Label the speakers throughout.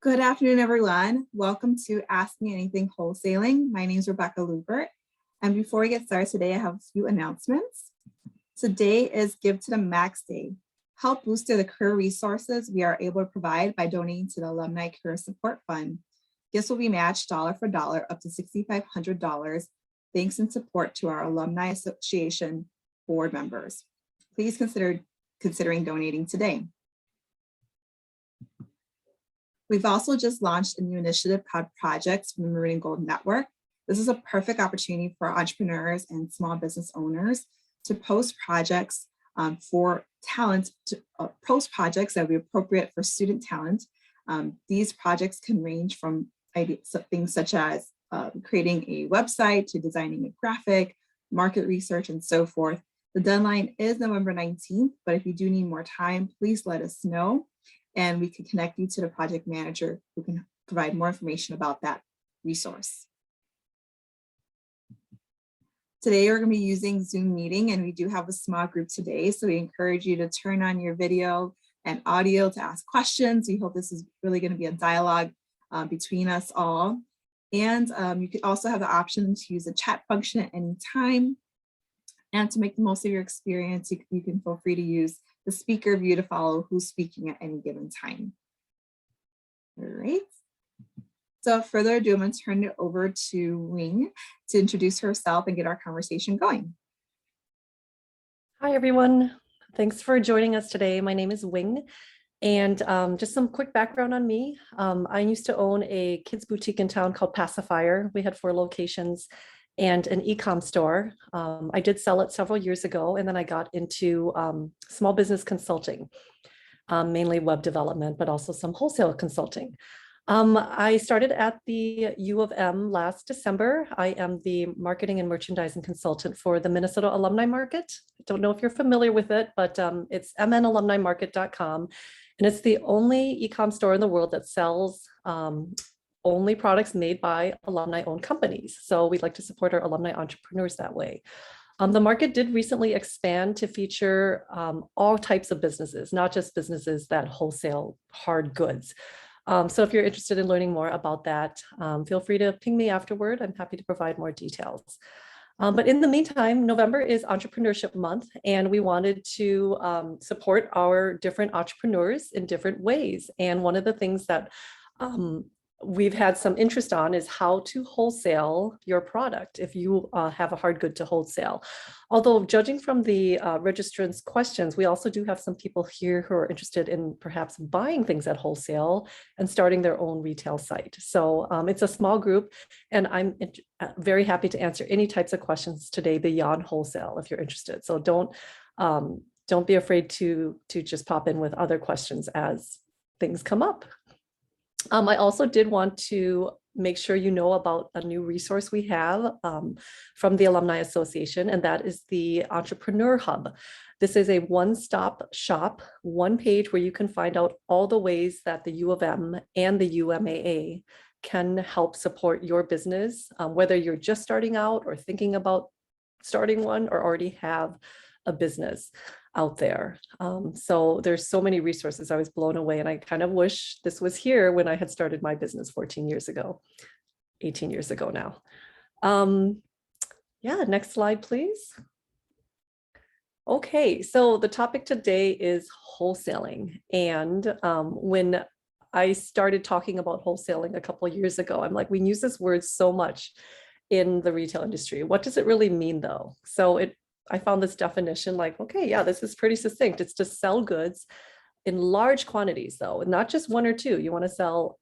Speaker 1: Good afternoon, everyone. Welcome to Ask Me Anything Wholesaling. My name is Rebecca Lubert. And before we get started today, I have a few announcements. Today is Give to the Max Day. Help boost the career resources we are able to provide by donating to the Alumni Career Support Fund. Gifts will be matched dollar for dollar up to $6,500, thanks in support to our Alumni Association board members. Please consider donating today. We've also just launched a new initiative called Projects from the Maroon and Gold Network. This is a perfect opportunity for entrepreneurs and small business owners to post projects for talent, post projects that will be appropriate for student talent. These projects can range from things such as creating a website to designing a graphic, market research, and so forth. The deadline is November 19th, but if you do need more time, please let us know, and we can connect you to the project manager who can provide more information about that resource. Today, we're going to be using Zoom meeting, and we do have a small group today, so we encourage you to turn on your video and audio to ask questions. We hope this is really going to be a dialogue between us all. And you can also have the option to use the chat function at any time. And to make the most of your experience, you can feel free to use the speaker view to follow who's speaking at any given time. All right. So without further ado, I'm going to turn it over to Wing to introduce herself and get our conversation going.
Speaker 2: Hi, everyone. Thanks for joining us today. My name is Wing. And just some quick background on me. I used to own a kids boutique in town called Pacifier. We had 4 locations and an e-com store. I did sell it several years ago, and then I got into small business consulting, mainly web development, but also some wholesale consulting. I started at the U of M last December. I am the marketing and merchandising consultant for the Minnesota Alumni Market. I don't know if you're familiar with it, but it's MN and it's the only e-com store in the world that sells only products made by alumni-owned companies. So we'd like to support our alumni entrepreneurs that way. The market did recently expand to feature all types of businesses, not just businesses that wholesale hard goods. So if you're interested in learning more about that, feel free to ping me afterward. I'm happy to provide more details. But in the meantime, November is Entrepreneurship Month, and we wanted to support our different entrepreneurs in different ways. And one of the things that we've had some interest on is how to wholesale your product if you have a hard good to wholesale. Although judging from the registrants' questions, we also do have some people here who are interested in perhaps buying things at wholesale and starting their own retail site. So it's a small group, and I'm very happy to answer any types of questions today beyond wholesale if you're interested. So don't be afraid to just pop in with other questions as things come up. I also did want to make sure you know about a new resource we have from the Alumni Association, and that is the Entrepreneur Hub. This is a one-stop shop, one page where you can find out all the ways that the U of M and the UMAA can help support your business, whether you're just starting out or thinking about starting one or already have a business out there. So there's so many resources. I was blown away, and I kind of wish this was here when I had started my business 18 years ago now. Yeah, next slide, please. Okay, so the topic today is wholesaling. And when I started talking about wholesaling a couple of years ago, I'm like, we use this word so much in the retail industry. What does it really mean though? So I found this definition like, okay, yeah, this is pretty succinct. It's to sell goods in large quantities though, not just 1 or 2. You want to sell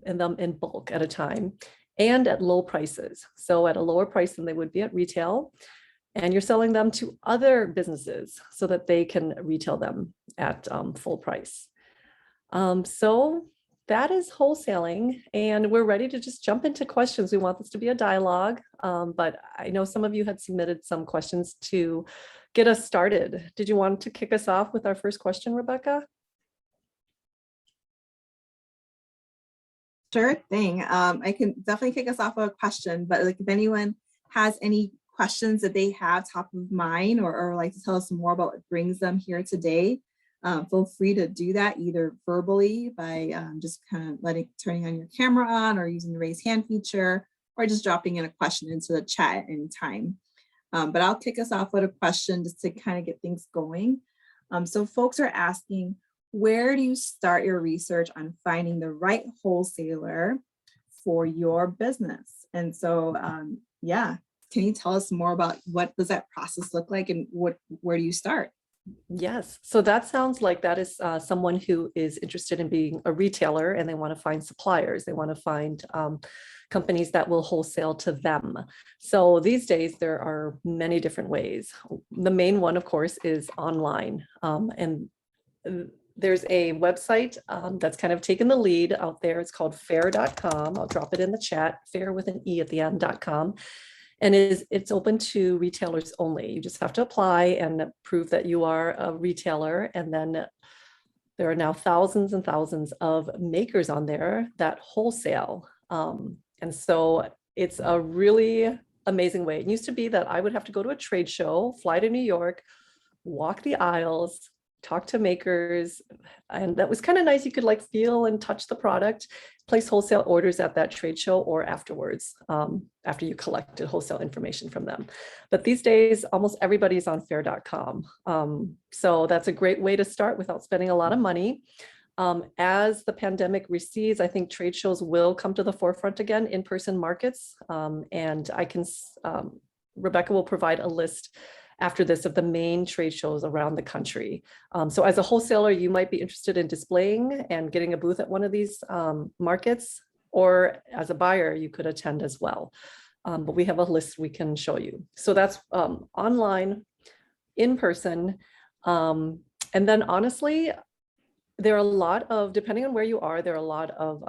Speaker 2: them in bulk at a time and at low prices. So at a lower price than they would be at retail. And you're selling them to other businesses so that they can retail them at full price. So that is wholesaling, and we're ready to just jump into questions. We want this to be a dialogue, but I know some of you had submitted some questions to get us started. Did you want to kick us off with our first question, Rebecca?
Speaker 1: Sure thing. I can definitely kick us off with a question, but like if anyone has any questions that they have top of mind or like to tell us more about what brings them here today, feel free to do that either verbally by just kind of turning on your camera on or using the raise hand feature, or just dropping in a question into the chat at any time. But I'll kick us off with a question just to kind of get things going. So folks are asking, where do you start your research on finding the right wholesaler for your business? And so, yeah, can you tell us more about what does that process look like and where do you start?
Speaker 2: Yes. So that sounds like that is someone who is interested in being a retailer and they want to find suppliers. They want to find companies that will wholesale to them. So these days, there are many different ways. The main one, of course, is online. And there's a website that's kind of taken the lead out there. It's called fair.com. I'll drop it in the chat, fair with an E at the end.com. And it's open to retailers only. You just have to apply and prove that you are a retailer. And then there are now thousands and thousands of makers on there that wholesale. And so it's a really amazing way. It used to be that I would have to go to a trade show, fly to New York, walk the aisles, talk to makers, and that was kind of nice. You could like feel and touch the product, place wholesale orders at that trade show or afterwards, after you collected wholesale information from them. But these days, almost everybody's on fair.com. So that's a great way to start without spending a lot of money. As the pandemic recedes, I think trade shows will come to the forefront again, in-person markets. And Rebecca will provide a list after this of the main trade shows around the country. So as a wholesaler, you might be interested in displaying and getting a booth at one of these markets, or as a buyer, you could attend as well. But we have a list we can show you. So that's online, in person. And then honestly, there are a lot of, depending on where you are, there are a lot of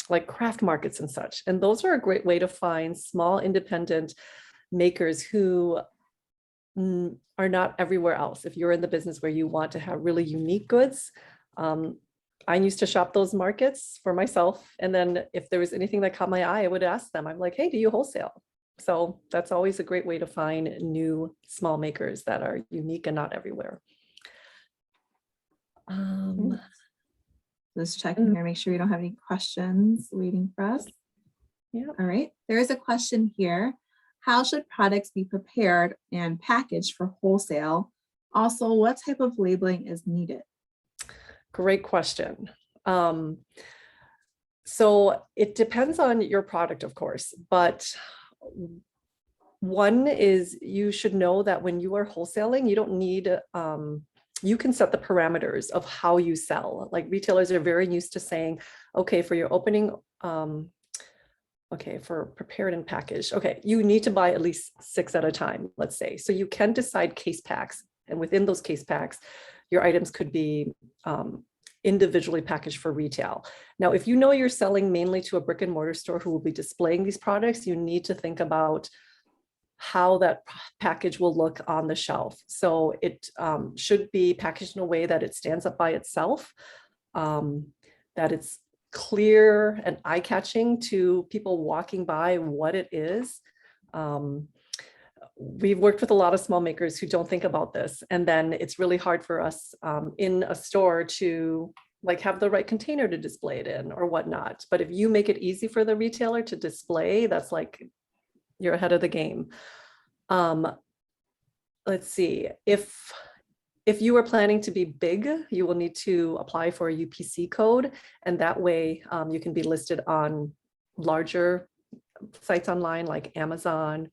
Speaker 2: like craft markets and such. And those are a great way to find small independent makers who are not everywhere else. If you're in the business where you want to have really unique goods, I used to shop those markets for myself. And then if there was anything that caught my eye, I would ask them, I'm like, hey, do you wholesale? So that's always a great way to find new small makers that are unique and not everywhere.
Speaker 1: Just checking here, make sure we don't have any questions waiting for us.
Speaker 2: Yeah.
Speaker 1: All right, there is a question here. How should products be prepared and packaged for wholesale? Also, what type of labeling is needed?
Speaker 2: Great question. So it depends on your product, of course, but one is you should know that when you are wholesaling, you don't need, you can set the parameters of how you sell. Like retailers are very used to saying, okay, for your opening, okay, for prepared and packaged, okay, you need to buy at least 6 at a time, let's say. So you can decide case packs, and within those case packs, your items could be individually packaged for retail. Now, if you know you're selling mainly to a brick and mortar store who will be displaying these products, you need to think about how that package will look on the shelf. So it should be packaged in a way that it stands up by itself, that it's clear and eye-catching to people walking by what it is. We've worked with a lot of small makers who don't think about this, and then it's really hard for us in a store to like have the right container to display it in or whatnot. But if you make it easy for the retailer to display, that's like you're ahead of the game. Let's see, if you are planning to be big, you will need to apply for a UPC code, and that way you can be listed on larger sites online like Amazon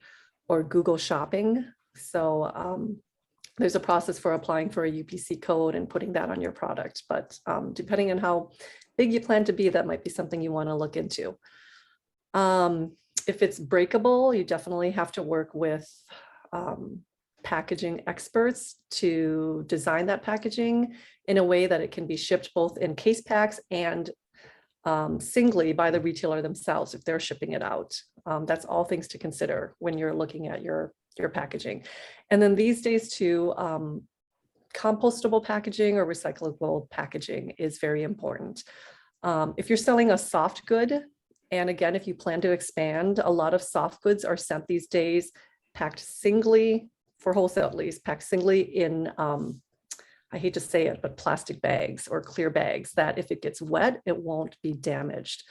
Speaker 2: or Google Shopping. So there's a process for applying for a UPC code and putting that on your product. But depending on how big you plan to be, that might be something you want to look into. If it's breakable, you definitely have to work with packaging experts to design that packaging in a way that it can be shipped both in case packs and singly by the retailer themselves if they're shipping it out. That's all things to consider when you're looking at your packaging. And then these days too, compostable packaging or recyclable packaging is very important. If you're selling a soft good, and again, if you plan to expand, a lot of soft goods are sent these days packed singly, for wholesale at least, packed singly in I hate to say it, but plastic bags or clear bags that if it gets wet, it won't be damaged.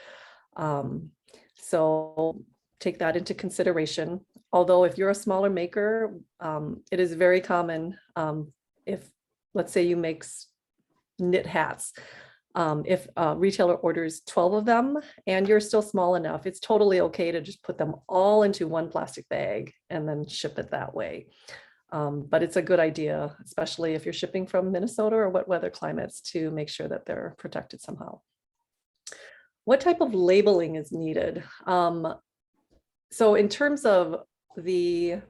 Speaker 2: So take that into consideration. Although if you're a smaller maker, it is very common if, let's say you make knit hats, if a retailer orders 12 of them and you're still small enough, it's totally okay to just put them all into one plastic bag and then ship it that way. But it's a good idea, especially if you're shipping from Minnesota or wet weather climates, to make sure that they're protected somehow. What type of labeling is needed? So in terms of if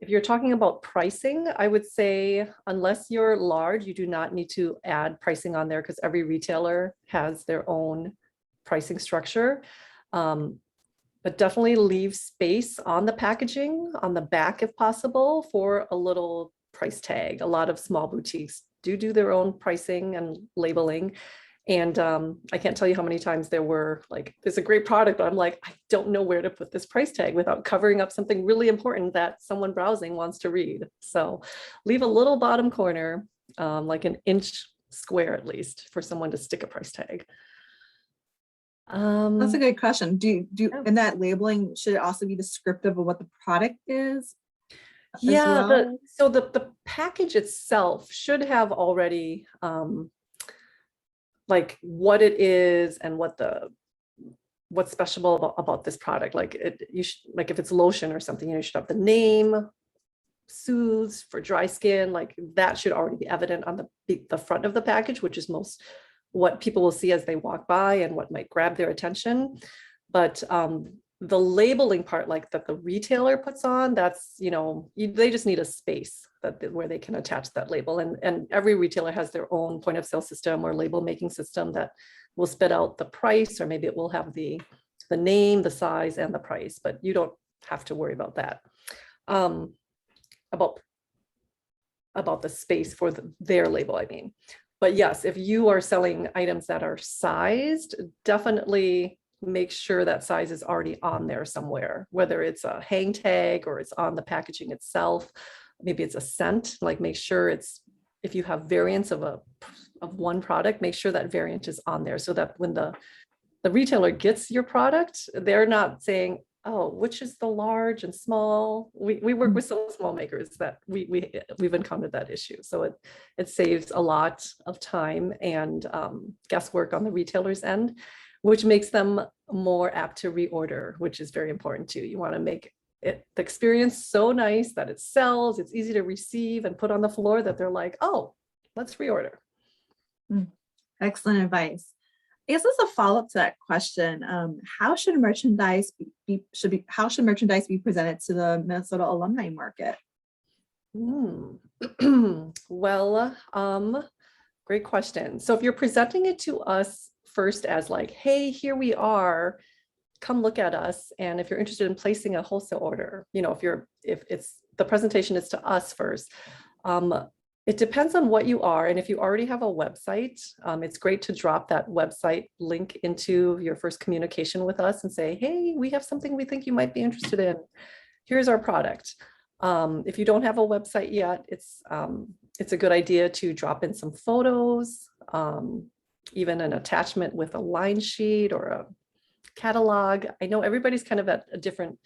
Speaker 2: you're talking about pricing, I would say unless you're large, you do not need to add pricing on there because every retailer has their own pricing structure. But definitely leave space on the packaging, on the back if possible, for a little price tag. A lot of small boutiques do their own pricing and labeling. And I can't tell you how many times there were like, there's a great product, but I'm like, I don't know where to put this price tag without covering up something really important that someone browsing wants to read. So leave a little bottom corner, like an inch square at least, for someone to stick a price tag.
Speaker 1: That's a good question.
Speaker 2: Yeah.
Speaker 1: In that labeling, should it also be descriptive of what the product is?
Speaker 2: Yeah,
Speaker 1: Well?
Speaker 2: so the package itself should have already like what it is and what's special about this product. Like you should, like if it's lotion or something, you should have the name, soothes for dry skin, like that should already be evident on the front of the package, which is most what people will see as they walk by and what might grab their attention. But the labeling part, like that the retailer puts on, that's, they just need a space where they can attach that label. And every retailer has their own point of sale system or label making system that will spit out the price, or maybe it will have the name, the size, and the price, but you don't have to worry about that. About the space for their label, I mean. But yes, if you are selling items that are sized, definitely make sure that size is already on there somewhere, whether it's a hang tag or it's on the packaging itself. Maybe it's a scent, like make sure if you have variants of one product, make sure that variant is on there so that when the retailer gets your product, they're not saying, oh, which is the large and small. We work with some small makers that we've encountered that issue. So it saves a lot of time and guesswork on the retailer's end, which makes them more apt to reorder, which is very important too. You want to make the experience so nice that it sells, it's easy to receive and put on the floor that they're like, oh, let's reorder.
Speaker 1: Excellent advice. I guess as a follow-up to that question, how should merchandise be presented to the Minnesota Alumni Market?
Speaker 2: Well, great question. So if you're presenting it to us first as like, hey, here we are, come look at us. And if you're interested in placing a wholesale order, if it's the presentation is to us first, it depends on what you are. And if you already have a website, it's great to drop that website link into your first communication with us and say, hey, we have something we think you might be interested in. Here's our product. If you don't have a website yet, it's a good idea to drop in some photos, even an attachment with a line sheet or a catalog. I know everybody's kind of at a different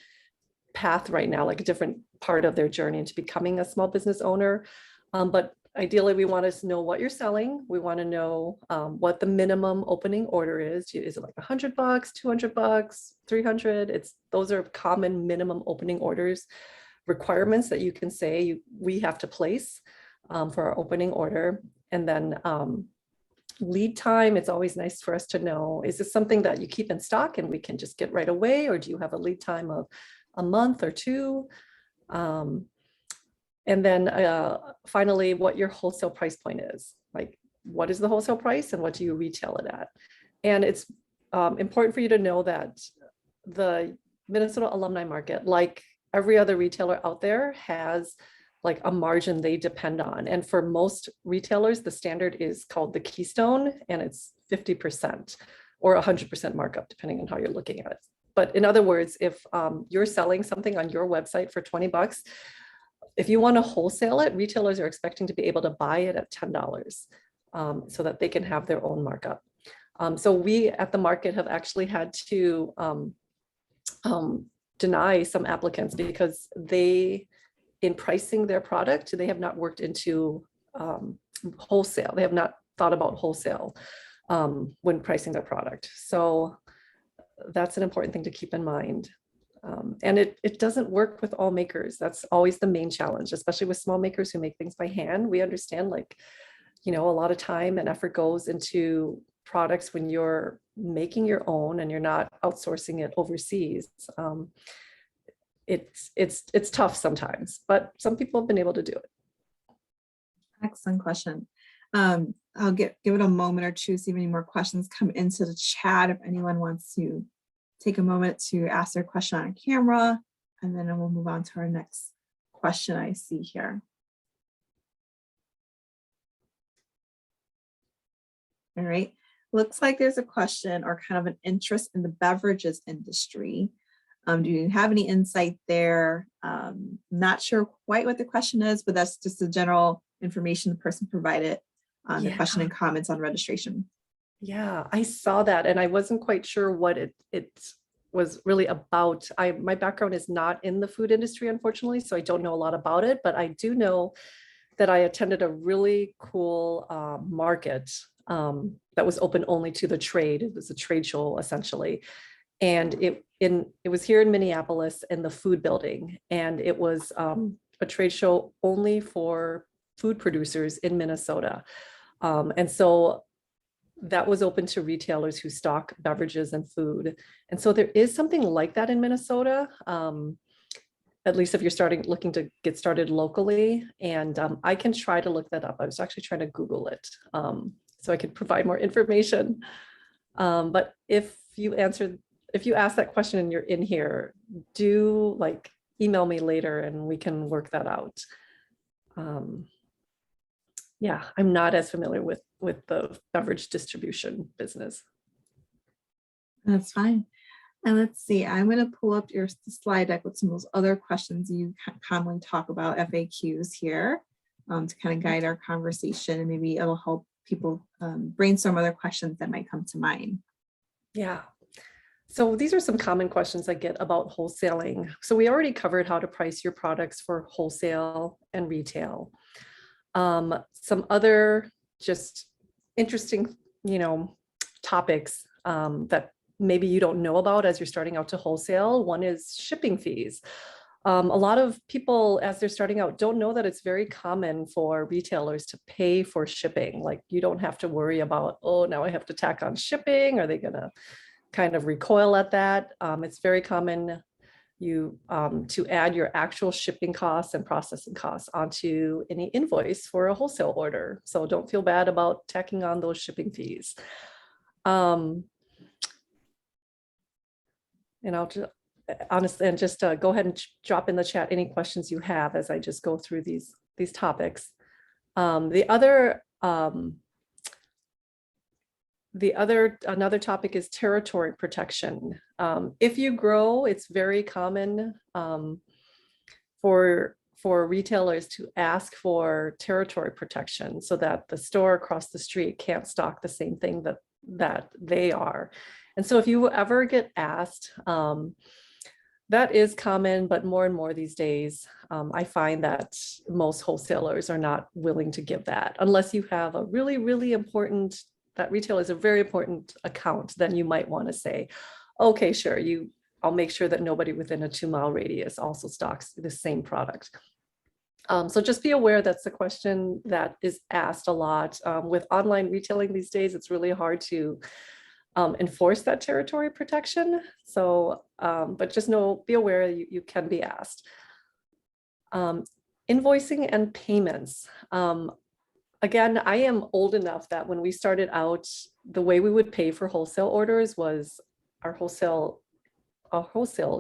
Speaker 2: path right now, like a different part of their journey into becoming a small business owner. But ideally, we want to know what you're selling. We want to know what the minimum opening order is. Is it like $100, $200, $300? Those are common minimum opening orders requirements that you can say we have to place for our opening order. And then lead time, it's always nice for us to know, is this something that you keep in stock and we can just get right away? Or do you have a lead time of a month or two? And then finally, what your wholesale price point is. Like, what is the wholesale price and what do you retail it at? And it's important for you to know that the Minnesota Alumni Market, like every other retailer out there, has like a margin they depend on. And for most retailers, the standard is called the Keystone, and it's 50% or 100% markup, depending on how you're looking at it. But in other words, if you're selling something on your website for $20, if you want to wholesale it, retailers are expecting to be able to buy it at $10 so that they can have their own markup. So we at the market have actually had to deny some applicants because in pricing their product, they have not worked into wholesale. They have not thought about wholesale when pricing their product. So that's an important thing to keep in mind. And it doesn't work with all makers. That's always the main challenge, especially with small makers who make things by hand. We understand, like, a lot of time and effort goes into products when you're making your own and you're not outsourcing it overseas. It's tough sometimes, but some people have been able to do it.
Speaker 1: Excellent question. I'll give it a moment or two, see if any more questions come into the chat. If anyone wants to take a moment to ask their question on camera, and then we'll move on to our next question I see here. All right, looks like there's a question or kind of an interest in the beverages industry. Do you have any insight there? Not sure quite what the question is, but that's just the general information the person provided on the question and comments on registration.
Speaker 2: Yeah, I saw that and I wasn't quite sure what it was really about. My background is not in the food industry, unfortunately, so I don't know a lot about it, but I do know that I attended a really cool market that was open only to the trade. It was a trade show essentially. And it was here in Minneapolis in the food building. And it was a trade show only for food producers in Minnesota. And so that was open to retailers who stock beverages and food. And so there is something like that in Minnesota, at least if you're looking to get started locally. And I can try to look that up. I was actually trying to Google it so I could provide more information. But if you ask that question and you're in here, do email me later and we can work that out. Yeah, I'm not as familiar with the beverage distribution business.
Speaker 1: That's fine. And let's see, I'm going to pull up the slide deck with some of those other questions you commonly talk about, FAQs here, to kind of guide our conversation, and maybe it'll help people brainstorm other questions that might come to mind. Yeah.
Speaker 2: So these are some common questions I get about wholesaling. So we already covered how to price your products for wholesale and retail. Some other just interesting, topics that maybe you don't know about as you're starting out to wholesale. One is shipping fees. A lot of people, as they're starting out, don't know that it's very common for retailers to pay for shipping. Like, you don't have to worry about, oh, now I have to tack on shipping. Are they going to kind of recoil at that? It's very common to add your actual shipping costs and processing costs onto any invoice for a wholesale order. So don't feel bad about tacking on those shipping fees. And I'll just honestly, and just go ahead and drop in the chat any questions you have as I just go through these topics. Another topic is territory protection. If you grow, it's very common for retailers to ask for territory protection so that the store across the street can't stock the same thing that they are. And so if you ever get asked, that is common, but more and more these days, I find that most wholesalers are not willing to give that unless you have a really, really important, that retail is a very important account. Then you might want to say, okay, sure, I'll make sure that nobody within a 2-mile radius also stocks the same product. So just be aware that's a question that is asked a lot. With online retailing these days, it's really hard to enforce that territory protection. So, but just be aware you can be asked. Invoicing and payments. Again, I am old enough that when we started out, the way we would pay for wholesale orders was a wholesale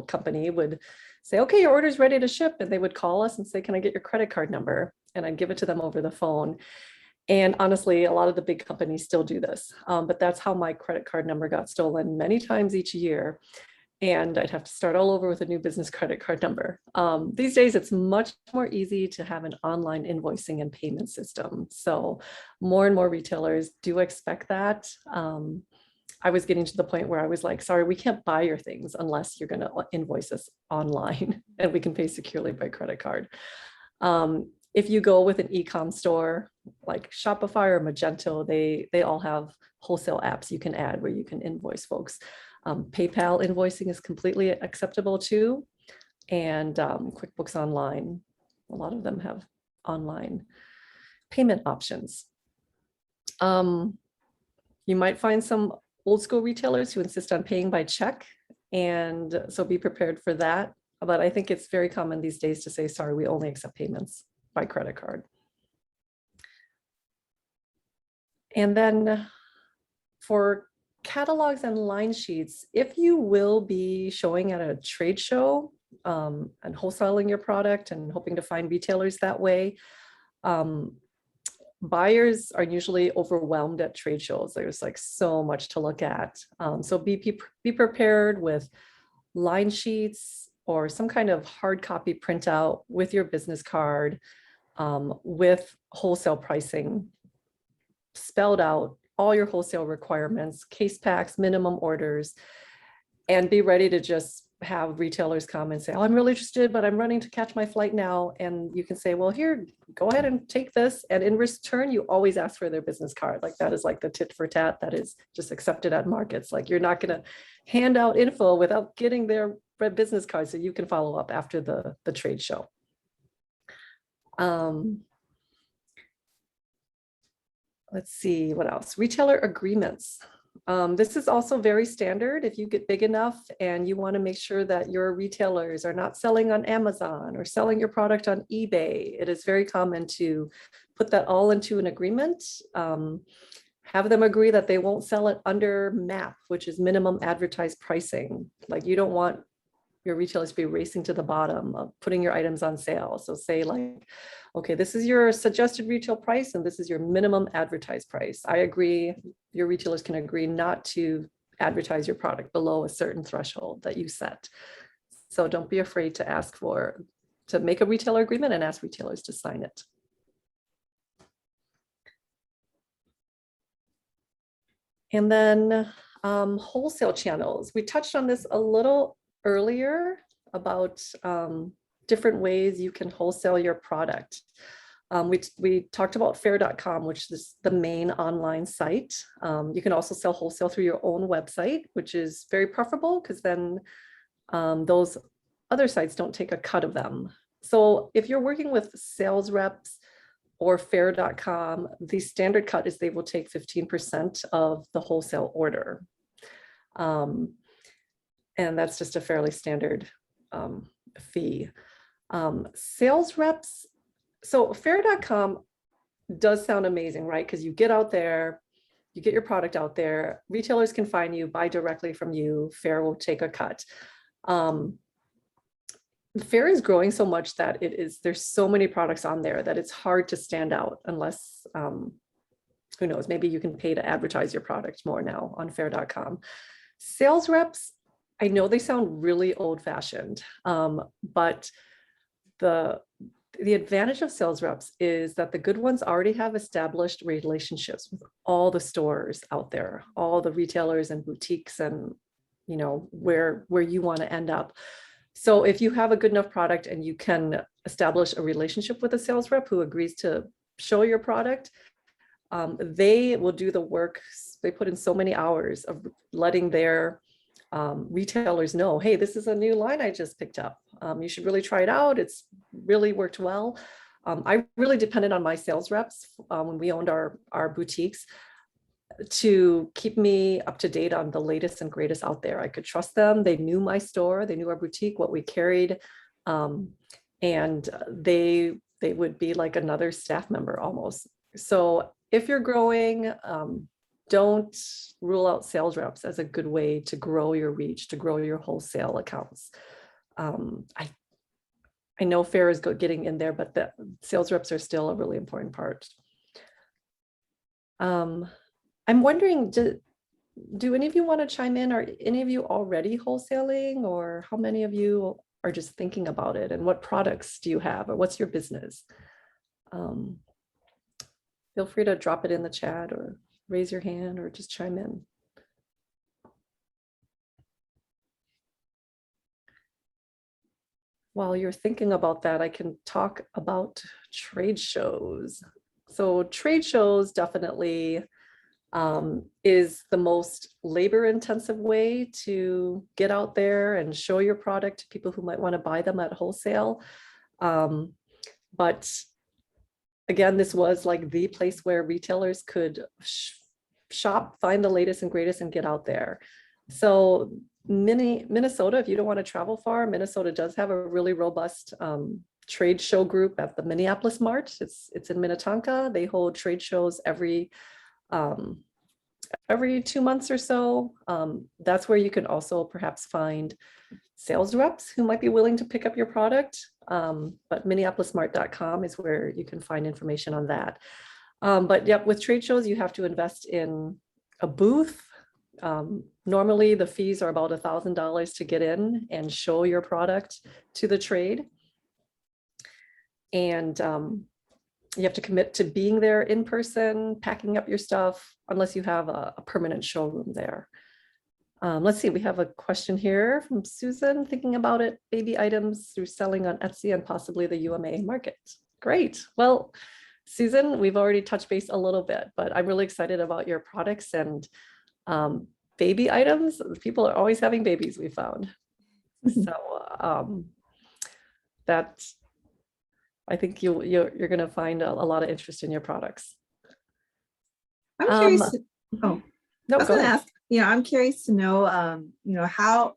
Speaker 2: company would say, okay, your order's ready to ship. And they would call us and say, can I get your credit card number? And I'd give it to them over the phone. And honestly, a lot of the big companies still do this, but that's how my credit card number got stolen many times each year. and I'd have to start all over with a new business credit card number. These days, it's much more easy to have an online invoicing and payment system. So more and more retailers do expect that. I was getting to the point where I was like, sorry, we can't buy your things unless you're going to invoice us online and we can pay securely by credit card. If you go with an e-com store like Shopify or Magento, they all have wholesale apps you can add where you can invoice folks. PayPal invoicing is completely acceptable too. And QuickBooks Online, a lot of them have online payment options. You might find some old school retailers who insist on paying by check, and so be prepared for that. But I think it's very common these days to say, sorry, we only accept payments by credit card. And then for catalogs and line sheets, if you will be showing at a trade show and wholesaling your product and hoping to find retailers that way, buyers are usually overwhelmed at trade shows. There's like so much to look at. So be prepared with line sheets or some kind of hard copy printout with your business card, with wholesale pricing spelled out, all your wholesale requirements, case packs, minimum orders, and be ready to just have retailers come and say, oh, I'm really interested, but I'm running to catch my flight now. And you can say, well, here, go ahead and take this. And in return, you always ask for their business card. Like that is like the tit for tat that is just accepted at markets. Like you're not going to hand out info without getting their business card so you can follow up after the trade show. Let's see what else. Retailer agreements. This is also very standard. If you get big enough and you want to make sure that your retailers are not selling on Amazon or selling your product on eBay, it is very common to put that all into an agreement. Have them agree that they won't sell it under MAP, which is minimum advertised pricing. Like you don't want your retailers to be racing to the bottom of putting your items on sale. So say like, okay, this is your suggested retail price and this is your minimum advertised price. I agree, your retailers can agree not to advertise your product below a certain threshold that you set. So don't be afraid to make a retailer agreement and ask retailers to sign it. And then wholesale channels. We touched on this a little earlier about different ways you can wholesale your product. We talked about fair.com, which is the main online site. You can also sell wholesale through your own website, which is very preferable because then those other sites don't take a cut of them. So if you're working with sales reps or fair.com, the standard cut is they will take 15% of the wholesale order. And that's just a fairly standard fee. Sales reps, so fair.com does sound amazing, right? Because you get out there, you get your product out there, retailers can find you, buy directly from you, Fair will take a cut. Fair is growing so much that there's so many products on there that it's hard to stand out unless, who knows, maybe you can pay to advertise your product more now on fair.com. Sales reps, I know they sound really old-fashioned, but the advantage of sales reps is that the good ones already have established relationships with all the stores out there, all the retailers and boutiques and, you know, where you want to end up. So if you have a good enough product and you can establish a relationship with a sales rep who agrees to show your product, they will do the work. They put in so many hours of letting their retailers know, hey, this is a new line I just picked up. You should really try it out. It's really worked well. I really depended on my sales reps when we owned our boutiques to keep me up to date on the latest and greatest out there. I could trust them. They knew my store, they knew our boutique, what we carried, and they would be like another staff member almost. So if you're growing, don't rule out sales reps as a good way to grow your reach, to grow your wholesale accounts. I know Fair is getting in there, but the sales reps are still a really important part. I'm wondering, do any of you want to chime in? Are any of you already wholesaling, or how many of you are just thinking about it? And what products do you have, or what's your business? Feel free to drop it in the chat or raise your hand or just chime in. While you're thinking about that, I can talk about trade shows. So trade shows definitely is the most labor-intensive way to get out there and show your product to people who might want to buy them at wholesale. But again, this was like the place where retailers could shop, find the latest and greatest, and get out there. So Minnesota, if you don't want to travel far, Minnesota does have a really robust trade show group at the Minneapolis Mart. It's in Minnetonka. They hold trade shows every 2 months or so. That's where you can also perhaps find sales reps who might be willing to pick up your product. But minneapolismart.com is where you can find information on that. But yep, with trade shows, you have to invest in a booth. Normally the fees are about $1,000 to get in and show your product to the trade. And you have to commit to being there in person, packing up your stuff, unless you have a permanent showroom there. Let's see, we have a question here from Susan, thinking about it, baby items through selling on Etsy and possibly the UMA market. Great. Well, Susan, we've already touched base a little bit, but I'm really excited about your products and baby items. People are always having babies, we found. So I think you're going to find a lot of interest in your products.
Speaker 1: I'm curious.
Speaker 2: No,
Speaker 1: I was going to ask, I'm curious to know, how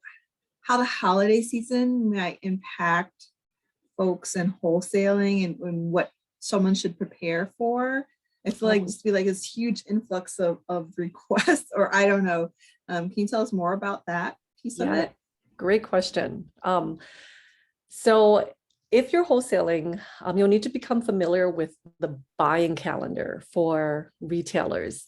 Speaker 1: the holiday season might impact folks in wholesaling and what someone should prepare for. I feel like just be like this huge influx of requests, or I don't know. Can you tell us more about that piece of it?
Speaker 2: Great question. So if you're wholesaling, you'll need to become familiar with the buying calendar for retailers.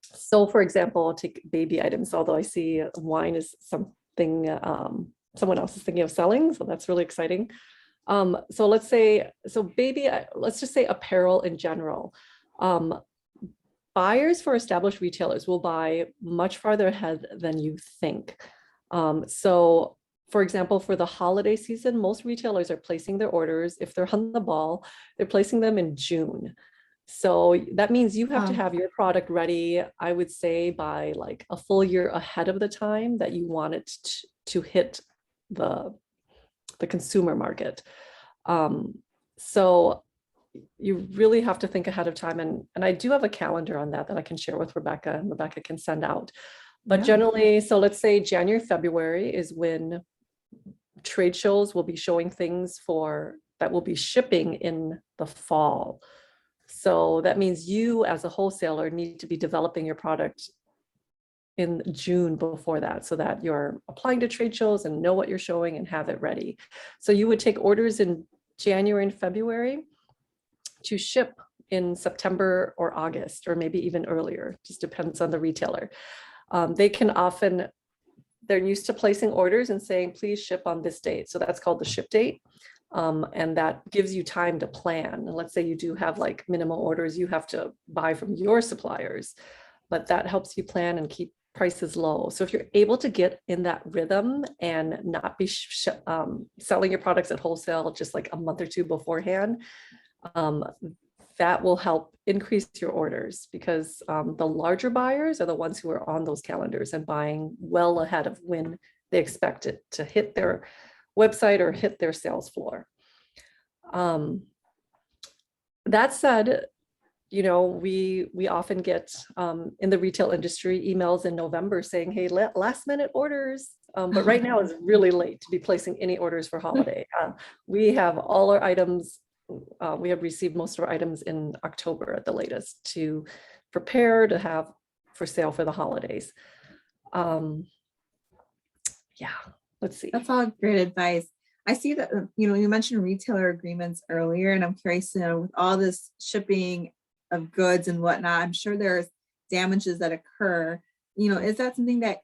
Speaker 2: So for example, I'll take baby items, although I see wine is something someone else is thinking of selling. So that's really exciting. So let's just say apparel in general. Buyers for established retailers will buy much farther ahead than you think. So for example, for the holiday season, most retailers are placing their orders. If they're on the ball, they're placing them in June. So that means you have to have your product ready, I would say, by like a full year ahead of the time that you want it to hit the consumer market. So you really have to think ahead of time. And I do have a calendar on that I can share with Rebecca, and Rebecca can send out. But generally, so let's say January, February is when trade shows will be showing things that will be shipping in the fall. So that means you as a wholesaler need to be developing your product in June before that, so that you're applying to trade shows and know what you're showing and have it ready. So you would take orders in January and February to ship in September or August, or maybe even earlier, just depends on the retailer. They're used to placing orders and saying, please ship on this date. So that's called the ship date. And that gives you time to plan. And let's say you do have like minimum orders you have to buy from your suppliers, but that helps you plan and keep prices low. So if you're able to get in that rhythm and not be selling your products at wholesale just like a month or two beforehand, that will help increase your orders, because the larger buyers are the ones who are on those calendars and buying well ahead of when they expect it to hit their website or hit their sales floor. That said, we often get in the retail industry emails in November saying, hey, last minute orders. But right now is really late to be placing any orders for holiday. We have all our items. We have received most of our items in October at the latest to prepare to have for sale for the holidays. Let's see.
Speaker 1: That's all great advice. I see that, you mentioned retailer agreements earlier, and I'm curious to know, with all this shipping of goods and whatnot, I'm sure there's damages that occur, is that something that,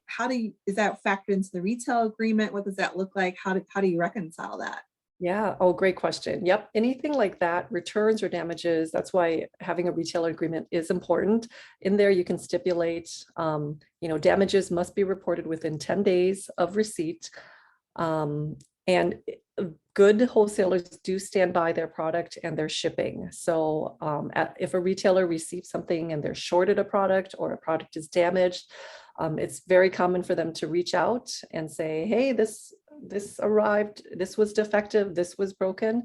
Speaker 1: is that factored into the retail agreement? What does that look like? How do you reconcile that?
Speaker 2: Yeah. Oh, great question. Yep. Anything like that, returns or damages. That's why having a retailer agreement is important. In there, you can stipulate, damages must be reported within 10 days of receipt. And good wholesalers do stand by their product and their shipping. So if a retailer receives something and they're shorted a product or a product is damaged, it's very common for them to reach out and say, hey, this arrived, this was defective, this was broken.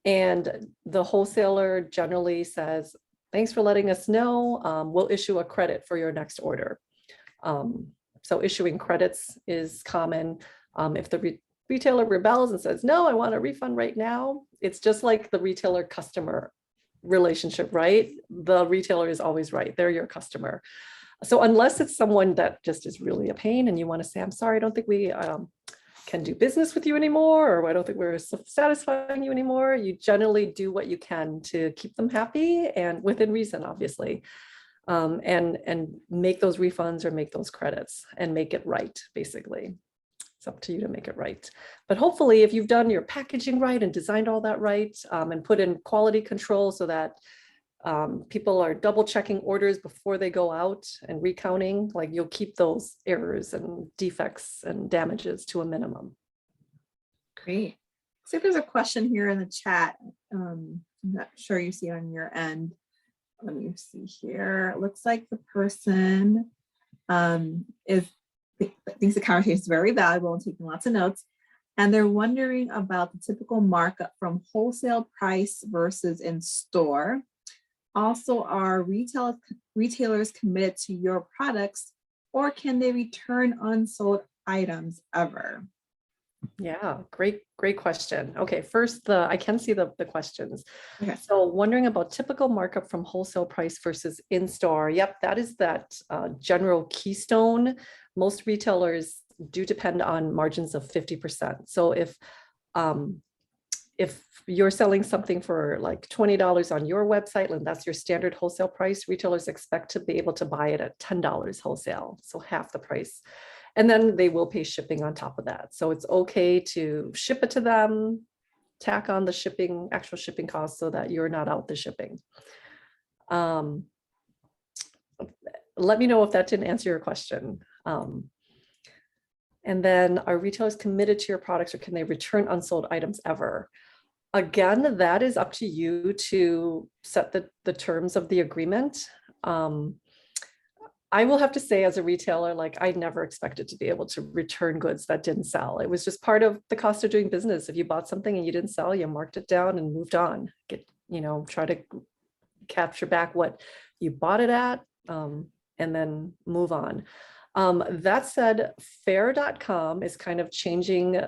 Speaker 2: And the wholesaler generally says, thanks for letting us know. We'll issue a credit for your next order. So issuing credits is common. If the retailer rebels and says, no, I want a refund right now, it's just like the retailer customer relationship, right? The retailer is always right. They're your customer. So unless it's someone that just is really a pain and you want to say, I'm sorry, I don't think we can do business with you anymore, or I don't think we're satisfying you anymore, you generally do what you can to keep them happy and within reason, obviously, and make those refunds or make those credits and make it right, basically. It's up to you to make it right. But hopefully, if you've done your packaging right and designed all that right, and put in quality control so that people are double checking orders before they go out and recounting, like you'll keep those errors and defects and damages to a minimum.
Speaker 1: Great. So there's a question here in the chat. I'm not sure you see it on your end. Let me see here. It looks like the person thinks the conversation is very valuable and taking lots of notes. And they're wondering about the typical markup from wholesale price versus in store. Also, are retailers committed to your products, or can they return unsold items ever?
Speaker 2: Yeah, great question. Okay, first, I can see the questions.
Speaker 1: Okay.
Speaker 2: So wondering about typical markup from wholesale price versus in-store. Yep, that is that general keystone. Most retailers do depend on margins of 50%. So if you're selling something for like $20 on your website, and that's your standard wholesale price, retailers expect to be able to buy it at $10 wholesale, so half the price. And then they will pay shipping on top of that. So it's okay to ship it to them, tack on the actual shipping costs so that you're not out the shipping. Let me know if that didn't answer your question. And then, are retailers committed to your products, or can they return unsold items ever? Again, that is up to you to set the terms of the agreement. I will have to say, as a retailer, like I never expected to be able to return goods that didn't sell. It was just part of the cost of doing business. If you bought something and you didn't sell, you marked it down and moved on. Try to capture back what you bought it at, and then move on. That said, fair.com is kind of changing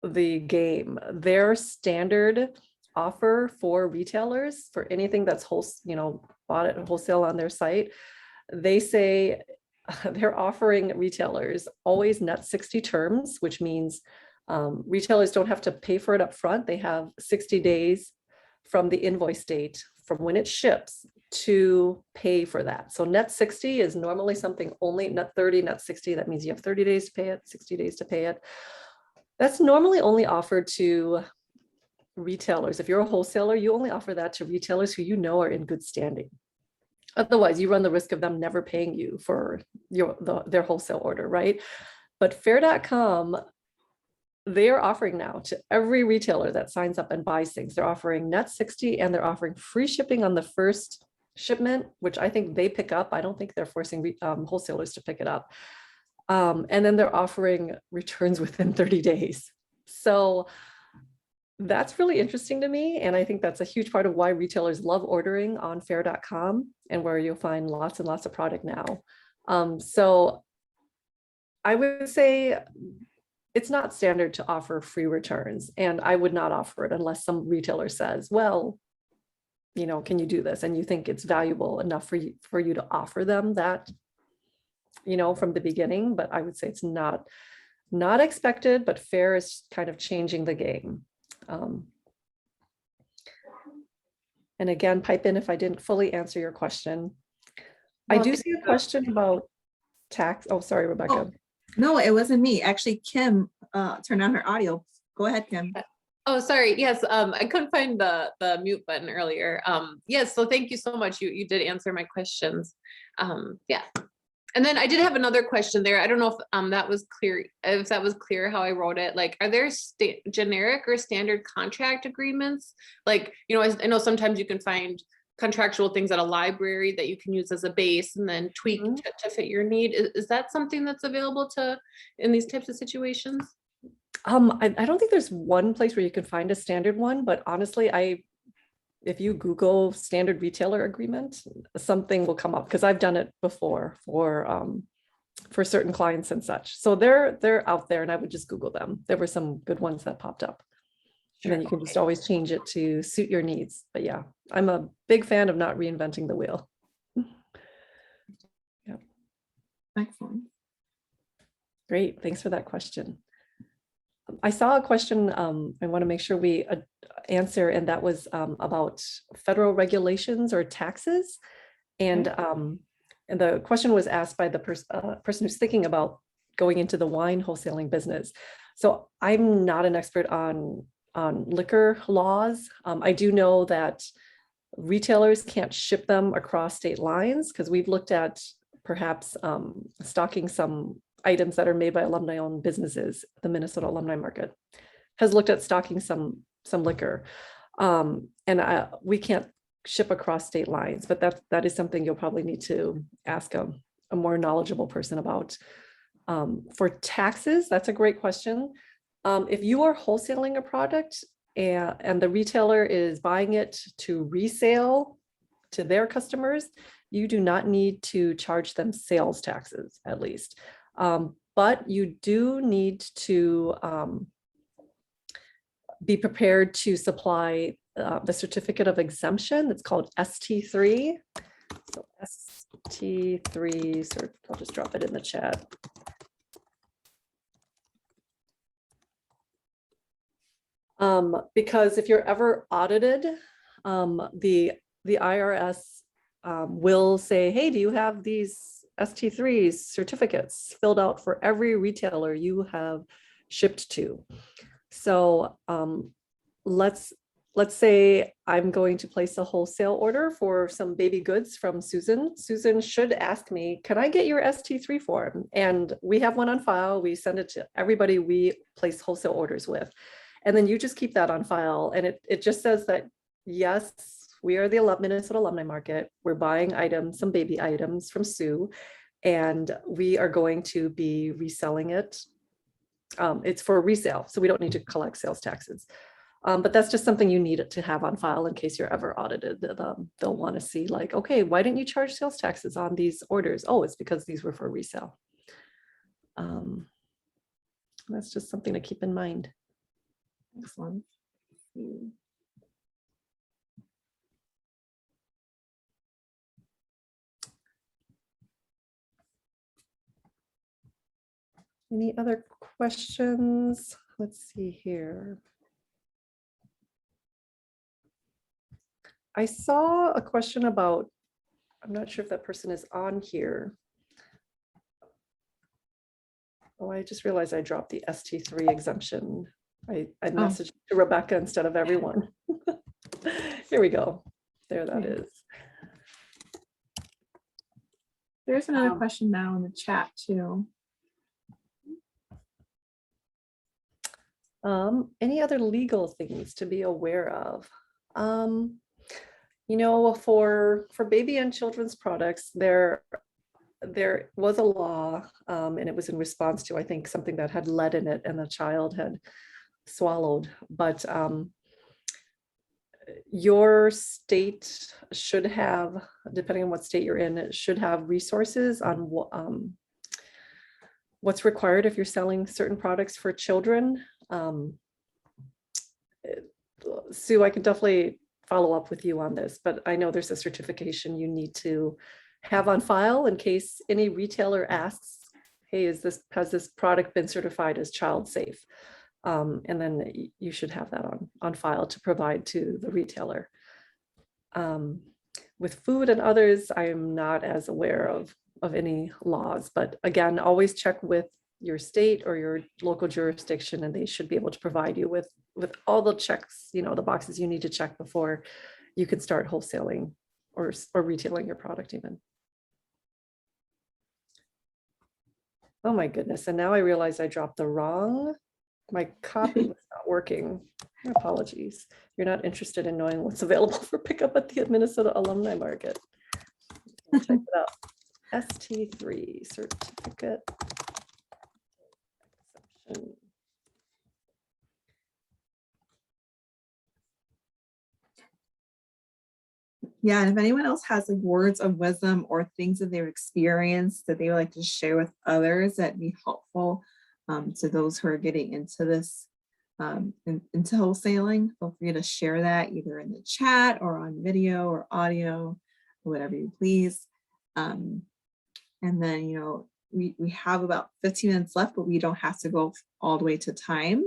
Speaker 2: the game. Their standard offer for retailers for anything that's bought at wholesale on their site, they say they're offering retailers always net 60 terms, which means retailers don't have to pay for it up front. They have 60 days from the invoice date from when it ships to pay for that. So net 60 is normally something only net 30, net 60. That means you have 30 days to pay it, 60 days to pay it. That's normally only offered to retailers. If you're a wholesaler, you only offer that to retailers who you know are in good standing. Otherwise, you run the risk of them never paying you for their wholesale order, right? But fair.com, they're offering now to every retailer that signs up and buys things, they're offering net 60, and they're offering free shipping on the first shipment, which I think they pick up. I don't think they're forcing wholesalers to pick it up. And then they're offering returns within 30 days. So that's really interesting to me. And I think that's a huge part of why retailers love ordering on fair.com, and where you'll find lots and lots of product now. So I would say it's not standard to offer free returns, and I would not offer it unless some retailer says, well, can you do this? And you think it's valuable enough for you to offer them that, from the beginning. But I would say it's not expected, but fair is kind of changing the game. And again, pipe in if I didn't fully answer your question. I
Speaker 1: No,
Speaker 2: do see a question about tax. Oh, sorry, Rebecca.
Speaker 1: oh, no, it wasn't me. Actually, Kim turned on her audio. Go ahead, Kim.
Speaker 3: Oh, sorry. Yes, I couldn't find the mute button earlier. Yes, so thank you so much. You did answer my questions. Yeah. And then I did have another question there. I don't know if that was clear, if that was clear how I wrote it. Like, are there generic or standard contract agreements? Like, you know, I know sometimes you can find contractual things at a library that you can use as a base and then tweak to fit your need. Is that something that's available in these types of situations?
Speaker 2: I don't think there's one place where you can find a standard one, but honestly, if you Google standard retailer agreement, something will come up because I've done it before for certain clients and such. So they're out there, and I would just Google them. There were some good ones that popped up. And then you can just always change it to suit your needs. But yeah, I'm a big fan of not reinventing the wheel. Yeah.
Speaker 1: Excellent.
Speaker 2: Great. Thanks for that question. I saw a question I want to make sure we answer, and that was about federal regulations or taxes. And the question was asked by the person who's thinking about going into the wine wholesaling business. So I'm not an expert on liquor laws. I do know that retailers can't ship them across state lines because we've looked at perhaps stocking some items that are made by alumni-owned businesses. The Minnesota Alumni Market has looked at stocking some liquor, and we can't ship across state lines. But that is something you'll probably need to ask a more knowledgeable person about. For taxes, that's a great question. If you are wholesaling a product and the retailer is buying it to resale to their customers, you do not need to charge them sales taxes, at least. But you do need to be prepared to supply the certificate of exemption. It's called ST3. So ST3, so I'll just drop it in the chat. Because if you're ever audited, the IRS will say, hey, do you have these ST3 certificates filled out for every retailer you have shipped to? So let's say I'm going to place a wholesale order for some baby goods from Susan. Susan should ask me, can I get your ST3 form? And we have one on file. We send it to everybody we place wholesale orders with. And then you just keep that on file. And it just says that, yes, we are the Minnesota Alumni Market. We're buying items, some baby items from Sue, and we are going to be reselling it. It's for resale, so we don't need to collect sales taxes. But that's just something you need to have on file in case you're ever audited. They'll want to see, like, okay, why didn't you charge sales taxes on these orders? Oh, it's because these were for resale. That's just something to keep in mind.
Speaker 1: Excellent.
Speaker 2: Any other questions? Let's see here. I saw a question about, I'm not sure if that person is on here. Oh, I just realized I dropped the ST3 exemption. I messaged to Rebecca instead of everyone. Here we go. There that is.
Speaker 1: There's another question now in the chat too.
Speaker 2: Any other legal things to be aware of? You know, for baby and children's products, there was a law, and it was in response to, I think, something that had lead in it and the child had swallowed. But your state should have, depending on what state you're in, it should have resources on what's required if you're selling certain products for children. Sue, I can definitely follow up with you on this, but I know there's a certification you need to have on file in case any retailer asks, hey, has this product been certified as child safe? And then you should have that on file to provide to the retailer. with food and others, I'm not as aware of any laws, but again, always check with your state or your local jurisdiction, and they should be able to provide you with all the checks, the boxes you need to check before you can start wholesaling or retailing your product even. Oh my goodness. And now I realize I dropped my copy was not working. My apologies. You're not interested in knowing what's available for pickup at the Minnesota Alumni Market. Check it out. ST3 certificate. Exception.
Speaker 1: Yeah, and if anyone else has like words of wisdom or things that they've experienced that they would like to share with others that'd be helpful to those who are getting into this, into wholesaling, feel free to share that either in the chat or on video or audio, or whatever you please. And then, we have about 15 minutes left, but we don't have to go all the way to time.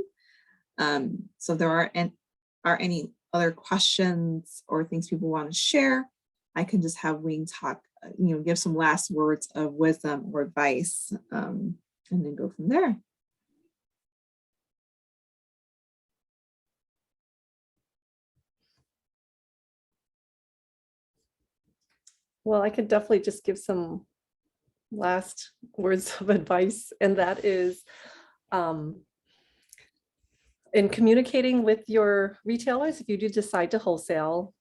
Speaker 1: So if there are any other questions or things people want to share, I can just have Wing talk, give some last words of wisdom or advice, and then go from there.
Speaker 2: Well, I could definitely just give some last words of advice, and that is in communicating with your retailers, if you do decide to wholesale,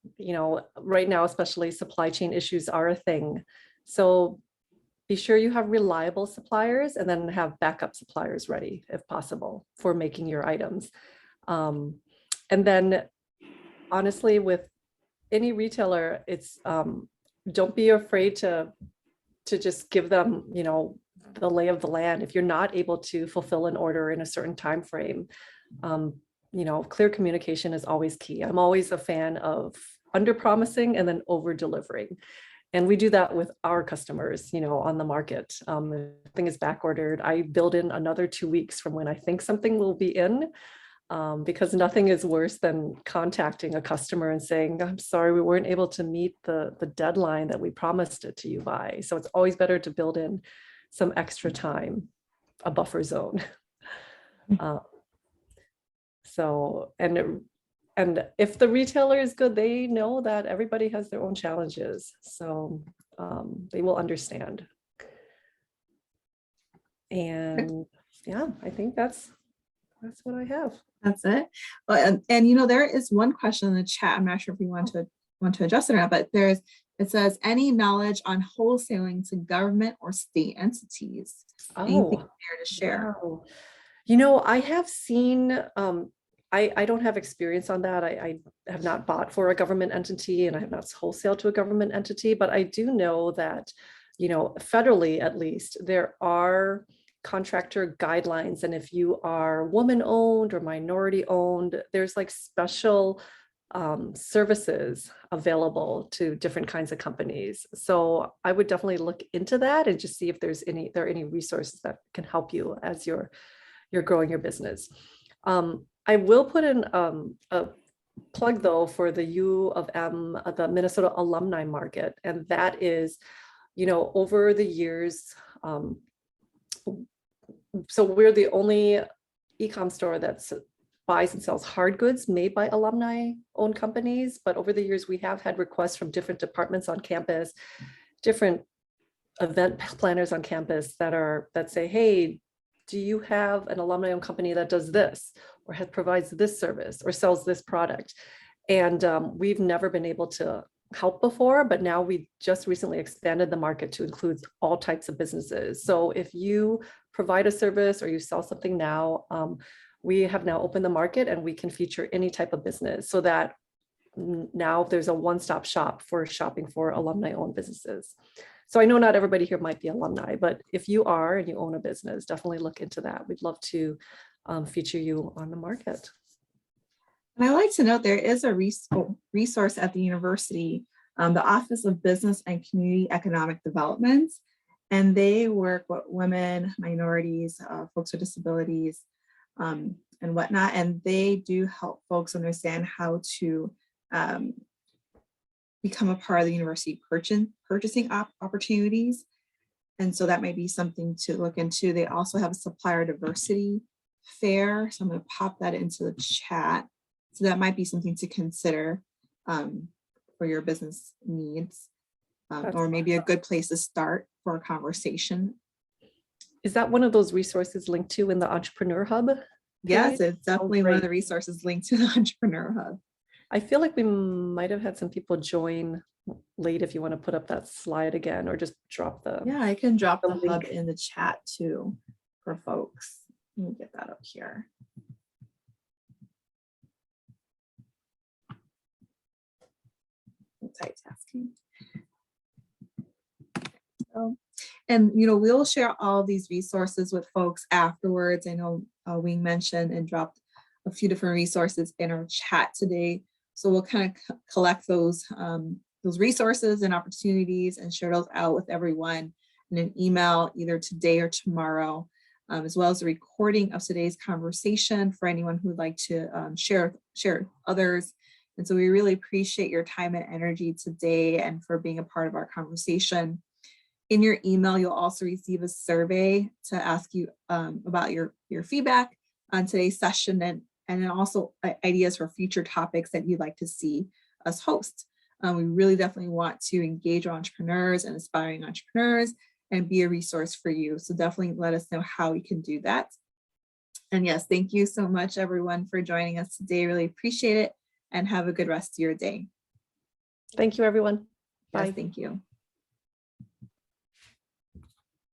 Speaker 2: right now, especially supply chain issues are a thing. So be sure you have reliable suppliers and then have backup suppliers ready if possible for making your items. And then honestly, with any retailer, it's don't be afraid to just give them, the lay of the land. If you're not able to fulfill an order in a certain time frame, clear communication is always key. I'm always a fan of under promising and then over delivering. And we do that with our customers, on the market. If something is back ordered, I build in another 2 weeks from when I think something will be in, because nothing is worse than contacting a customer and saying, I'm sorry, we weren't able to meet the deadline that we promised it to you by. So it's always better to build in some extra time, a buffer zone. And if the retailer is good, they know that everybody has their own challenges. So they will understand. And yeah, I think that's what I have.
Speaker 1: That's it. Well, and there is one question in the chat. I'm not sure if we want to address it or not, but it says, any knowledge on wholesaling to government or state entities? Anything there to share?
Speaker 2: Wow. I have seen, I don't have experience on that. I have not bought for a government entity and I have not wholesaled to a government entity, but I do know that, federally at least, there are contractor guidelines. And if you are woman-owned or minority-owned, there's like special services available to different kinds of companies. So I would definitely look into that and just see if there are any resources that can help you as you're growing your business. I will put in a plug though for the U of M, the Minnesota Alumni Market, and that is, over the years. So we're the only e-com store that buys and sells hard goods made by alumni-owned companies. But over the years, we have had requests from different departments on campus, different event planners on campus that say, hey, do you have an alumni-owned company that does this or provides this service or sells this product? And we've never been able to help before, but now we just recently expanded the market to include all types of businesses. So if you provide a service or you sell something now, we have now opened the market and we can feature any type of business so that now there's a one-stop shop for shopping for alumni-owned businesses. So I know not everybody here might be alumni, but if you are and you own a business, definitely look into that. We'd love to feature you on the market.
Speaker 1: And I like to note there is a resource at the university, the Office of Business and Community Economic Development, and they work with women, minorities, folks with disabilities, and whatnot. And they do help folks understand how to become a part of the university purchasing opportunities. And so that might be something to look into. They also have a supplier diversity fair. So I'm going to pop that into the chat. So that might be something to consider for your business needs, or maybe a good place to start for a conversation.
Speaker 2: Is that one of those resources linked to in the Entrepreneur Hub?
Speaker 1: Yes, it's definitely one of
Speaker 2: great.
Speaker 1: the resources linked to the Entrepreneur Hub.
Speaker 2: I feel like we might have had some people join late if you want to put up that slide again, or just drop the.
Speaker 1: Yeah, I can drop the
Speaker 2: link.
Speaker 1: hub in the chat too for folks. Let me get that up here. Multitasking. So, and we'll share all these resources with folks afterwards. I know Wing mentioned and dropped a few different resources in our chat today. So we'll kind of collect those resources and opportunities and share those out with everyone in an email either today or tomorrow, as well as a recording of today's conversation for anyone who would like to share with others. And so we really appreciate your time and energy today and for being a part of our conversation. In your email, you'll also receive a survey to ask you about your feedback on today's session and then also ideas for future topics that you'd like to see us host. We really definitely want to engage entrepreneurs and aspiring entrepreneurs and be a resource for you. So definitely let us know how we can do that. And yes, thank you so much, everyone, for joining us today. Really appreciate it, and have a good rest of your day.
Speaker 2: Thank you, everyone. Bye.
Speaker 1: Yes, thank you.